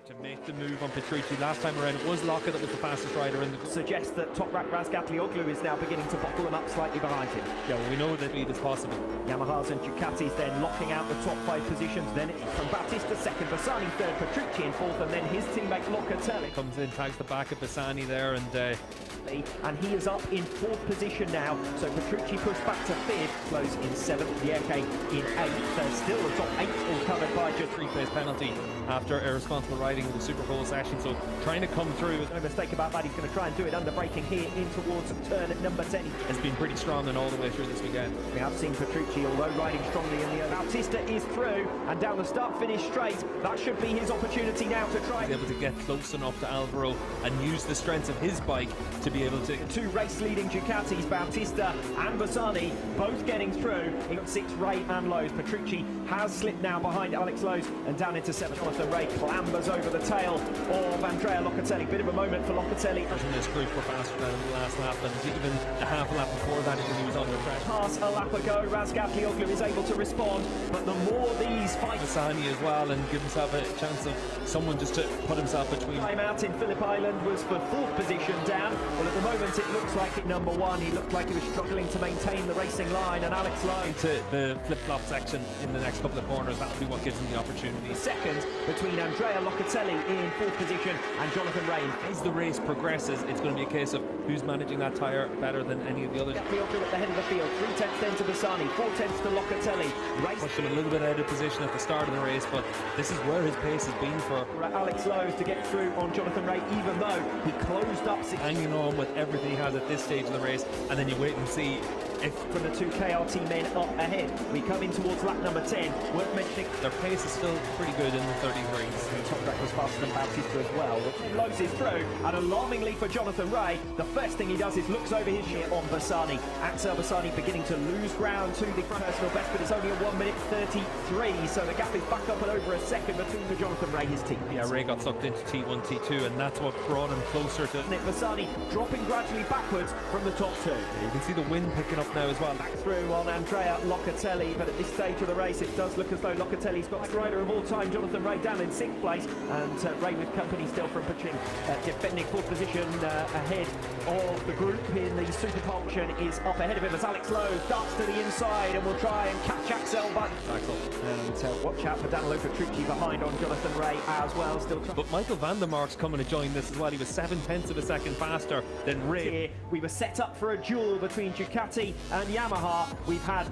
to make the move on Petrucci. Last time around it was Locke that was the fastest rider in the group. Suggests that Toprak Razgatlioglu is now beginning to buckle them up slightly behind him. Yeah, well, we know that lead is possible. Yamahas and Ducatis then locking out the top 5 positions. Then it's from Bautista second, Bassani third, Petrucci in fourth, and then his teammate Locatelli comes in, tags the back of Bassani there, and he is up in 4th position now. So Petrucci pushed back to 5th, close in 7th, Vierke in 8th. Still the top 8 all covered by just 3-place penalty after irresponsible riding in the Super Bowl session. So trying to come through. No mistake about that. He's going to try and do it under braking here in towards turn at number 10. Has been pretty strong and all the way through this weekend. We have seen Petrucci, although riding strongly in the early. Bautista is through and down the start-finish straight. That should be his opportunity now to try. Be able to get close enough to Alvaro and use the strength of his bike to be able to. 2 race-leading Ducatis, Bautista and Bassani, both getting through. He got 6 Ray and Lowe's. Petrucci has slipped now behind Alex Lowe's and down into 7th. Jonathan Ray clambers over the tail of Andrea Locatelli. Bit of a moment for Locatelli. In this group were faster than the last lap, and even the half lap before that he was under pressure. Pass a lap ago, Razgatlioglu is able to respond, but the more these fight Bassani as well, and give himself a chance of someone just to put himself between. Time out in Phillip Island was for 4th position down. Well, at the moment it looks like at number 1. He looked like he was struggling to maintain the racing line, and Alex Lowe into the flip-flop section in the next couple of corners. That'll be what gives him the opportunity. Second between Andrea Locatelli in 4th position and Jonathan Ray. As the race progresses, it's going to be a case of who's managing that tyre better than any of the others. Fielder at the head of the field, 3/10 then to Bassani, 4/10 to Locatelli. Pushed him a little bit out of position at the start of the race, but this is where his pace has been for Alex Lowe to get through on Jonathan Ray, even though he closed up. Hanging on with everything he has at this stage of the race, and then you wait and see if from the 2 KRT men up ahead. We come in towards lap number 10. Worth mentioning their pace is still pretty good in the 33s. Toprak was faster than Bautista as well. Lowe's is through, and alarmingly for Jonathan Ray, the first thing he does is looks over his shoulder on Bassani. Axel Bassani beginning to lose ground to the personal best, but it's only a 1:33, so the gap is back up at over a second between Jonathan Ray, his team. Yeah, Ray got sucked into T1, T2, and that's what brought him closer to Bassani dropping gradually backwards from the top 2. You can see the wind picking up now as well. Back through on Andrea Locatelli, but at this stage of the race it does look as though Locatelli's got the rider of all time, Jonathan Ray, down in 6th place, and Ray with company still from Petrucci, defending 4th position ahead of the group in the Super Function is up ahead of him as Alex Lowe darts to the inside and will try and catch Axel, but and watch out for Danilo Petrucci behind on Jonathan Ray as well. Still but Michael van der Mark's coming to join this as well. He was 7/10 of a second faster than Ray. Here we were set up for a duel between Ducati and Yamaha. We've had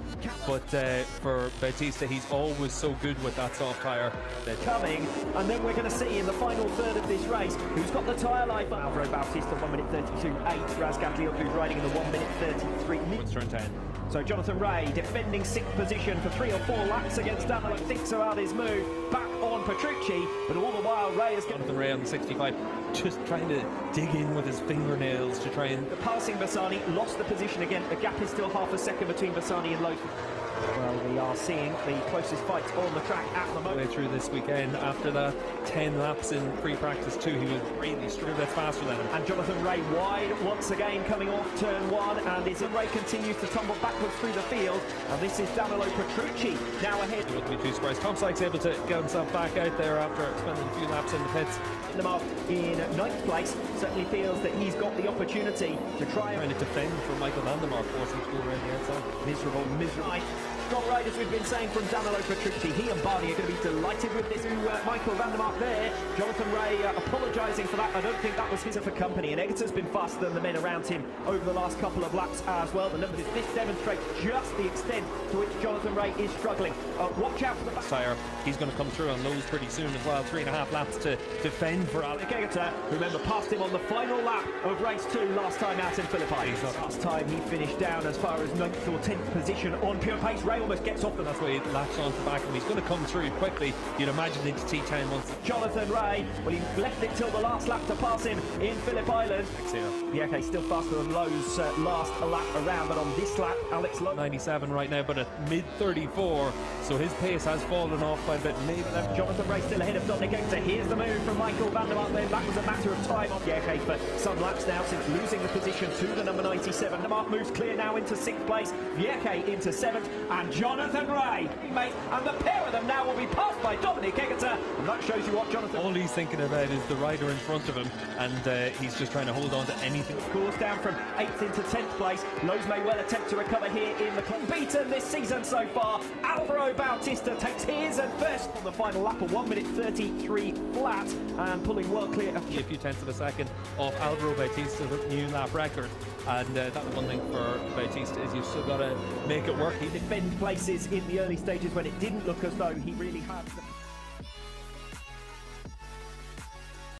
but for Bautista, he's always so good with that soft tyre. Coming, and then we're going to see in the final third of this race who's got the tyre life. Alvaro Bautista 1:32.8. Razgatlioglu riding in the 1:33. Turn 10. So Jonathan Ray defending 6th position for 3 or 4 laps against Danilo. Thinks about his move back on Petrucci, but all the while Ray is Jonathan Ray on the 65, just trying to dig in with his fingernails to try and. The passing Bassani lost the position again. The gap is still half a second between Bassani and Lowe. Well, we are seeing the closest fight on the track at the moment. Way through this weekend, after that 10 laps in pre-practice 2, he was really strong. That's faster than him. And Jonathan Ray wide once again coming off turn 1, and Ray continues to tumble backwards through the field, and this is Danilo Petrucci now ahead. It wouldn't be too surprised. Comsike's able to get himself back out there after spending a few laps in the pits. In 9th place, certainly feels that he's got the opportunity to try and defend for Michael van der Mark, forcing to go around the outside. Miserable. Strong riders, we've been saying, from Danilo Petrucci. He and Barney are going to be delighted with this. Michael van der Mark there. Jonathan Ray apologising for that. I don't think that was his for company. And Egerton's been faster than the men around him over the last couple of laps as well. The numbers, this demonstrates just the extent to which Jonathan Ray is struggling. Watch out for the back tyre. He's going to come through on Lowe's pretty soon as well. 3.5 laps to defend for Alex. Egerton, remember, passed him on the final lap of race 2 last time out in Phillip Island. Last time he finished down as far as 9th or 10th position on pure pace. Ray almost gets off them. That's why he latched on to the back, and he's going to come through quickly. You'd imagine into T10 once. Jonathan Ray, well, he left it till the last lap to pass him in Phillip Island. Yeah, okay, still faster than Lowe's last lap around, but on this lap, Alex Lowe 97 right now, but at mid-34, so his pace has fallen off by a bit. Maybe Jonathan Ray still ahead of Dominic Egerton. Here's the move from Michael van der Mark. Then that was a matter of time. Yeah, okay, for some laps now since losing the position to the number 97. The mark moves clear now into 6th place. Vierke into 7th, and and Jonathan Ray, mate, and the pair of them now will be passed by Dominic Egerter, and that shows you what Jonathan... All he's thinking about is the rider in front of him, and he's just trying to hold on to anything. Of course, down from 8th into 10th place. Lowe's may well attempt to recover here in the club. Beaten this season so far. Alvaro Bautista takes his and first on the final lap of 1 minute 33 flat, and pulling well clear. A few tenths of a second off Alvaro Bautista's new lap record, and that was one thing for Bautista, is you've still got to make it work. He defended places in the early stages when it didn't look as though he really had...